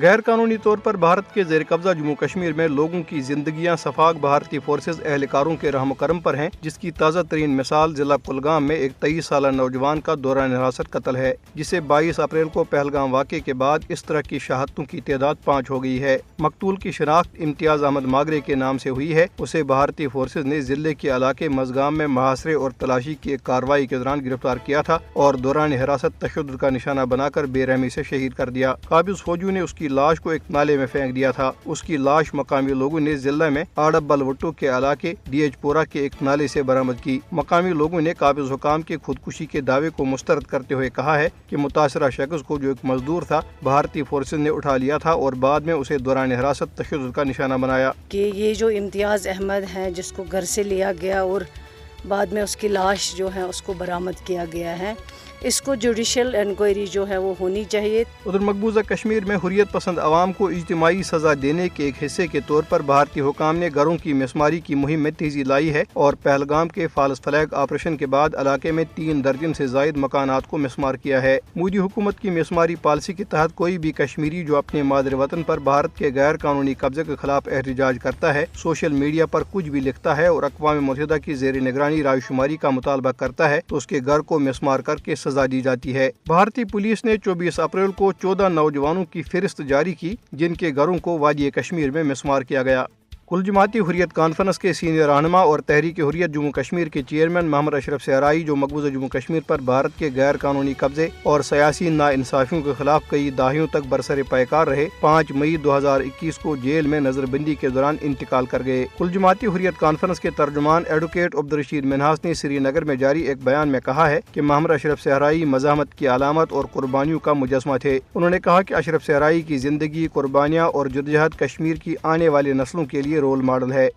غیر قانونی طور پر بھارت کے زیر قبضہ جموں کشمیر میں لوگوں کی زندگیاں صفاق بھارتی فورسز اہلکاروں کے رحم و کرم پر ہیں، جس کی تازہ ترین مثال ضلع کلگام میں ایک 23 سالہ نوجوان کا دوران حراست قتل ہے، جسے 22 اپریل کو پہلگام واقعے کے بعد اس طرح کی شہادتوں کی تعداد 5 ہو گئی ہے۔ مقتول کی شناخت امتیاز احمد ماگرے کے نام سے ہوئی ہے۔ اسے بھارتی فورسز نے ضلع کے علاقے مزگام میں محاصرے اور تلاشی کی ایک کارروائی کے دوران گرفتار کیا تھا اور دوران حراست تشدد کا نشانہ بنا کر بے رحمی سے شہید کر دیا۔ قابض فوجیوں نے اس کی لاش کو ایک نالے میں پھینک دیا تھا۔ اس کی لاش مقامی لوگوں نے ضلع میں آڑب بلوٹو کے علاقے ڈی ایچ پورہ کے ایک نالے سے برآمد کی۔ مقامی لوگوں نے قابض حکام کے خودکشی کے دعوے کو مسترد کرتے ہوئے کہا ہے کہ متاثرہ شخص کو، جو ایک مزدور تھا، بھارتی فورسز نے اٹھا لیا تھا اور بعد میں اسے دوران حراست تشدد کا نشانہ بنایا۔ کہ یہ جو امتیاز احمد ہے، جس کو گھر سے لیا گیا اور بعد میں اس کی لاش جو ہے اس کو برآمد کیا گیا ہے، اس کو جوڈیشل انکوائری جو ہے وہ ہونی چاہیے۔ ادھر مقبوضہ کشمیر میں حریت پسند عوام کو اجتماعی سزا دینے کے ایک حصے کے طور پر بھارتی حکام نے گھروں کی مسماری کی مہم میں تیزی لائی ہے اور پہلگام کے فالس فلیگ آپریشن کے بعد علاقے میں 3 درجن سے زائد مکانات کو مسمار کیا ہے۔ مودی حکومت کی مسماری پالیسی کے تحت کوئی بھی کشمیری جو اپنے مادر وطن پر بھارت کے غیر قانونی قبضے کے خلاف احتجاج کرتا ہے، سوشل میڈیا پر کچھ بھی لکھتا ہے اور اقوام متحدہ کی زیر نگرانی رائے شماری کا مطالبہ کرتا ہے، تو اس کے گھر کو مسمار کر کے سزا دی جاتی ہے۔ بھارتی پولیس نے 24 اپریل کو 14 نوجوانوں کی فہرست جاری کی، جن کے گھروں کو وادی کشمیر میں مسمار کیا گیا۔ کل جماعتی حریت کانفرنس کے سینئر رہنما اور تحریک حریت جموں کشمیر کے چیئرمین محمد اشرف صحرائی، جو مقبوضہ جموں کشمیر پر بھارت کے غیر قانونی قبضے اور سیاسی ناانصافیوں کے خلاف کئی دہائیوں تک برسر پیکار رہے، 5 مئی 2021 کو جیل میں نظر بندی کے دوران انتقال کر گئے۔ کل جماعتی حریت کانفرنس کے ترجمان ایڈوکیٹ عبدالرشید منہاس نے سری نگر میں جاری ایک بیان میں کہا ہے کہ محمد اشرف صحرائی مزاحمت کی علامت اور قربانیوں کا مجسمہ تھے۔ انہوں نے کہا کہ اشرف صحرائی کی زندگی، قربانیاں اور جدوجہد کشمیر کی آنے والی نسلوں کے لیے رول ماڈل ہے۔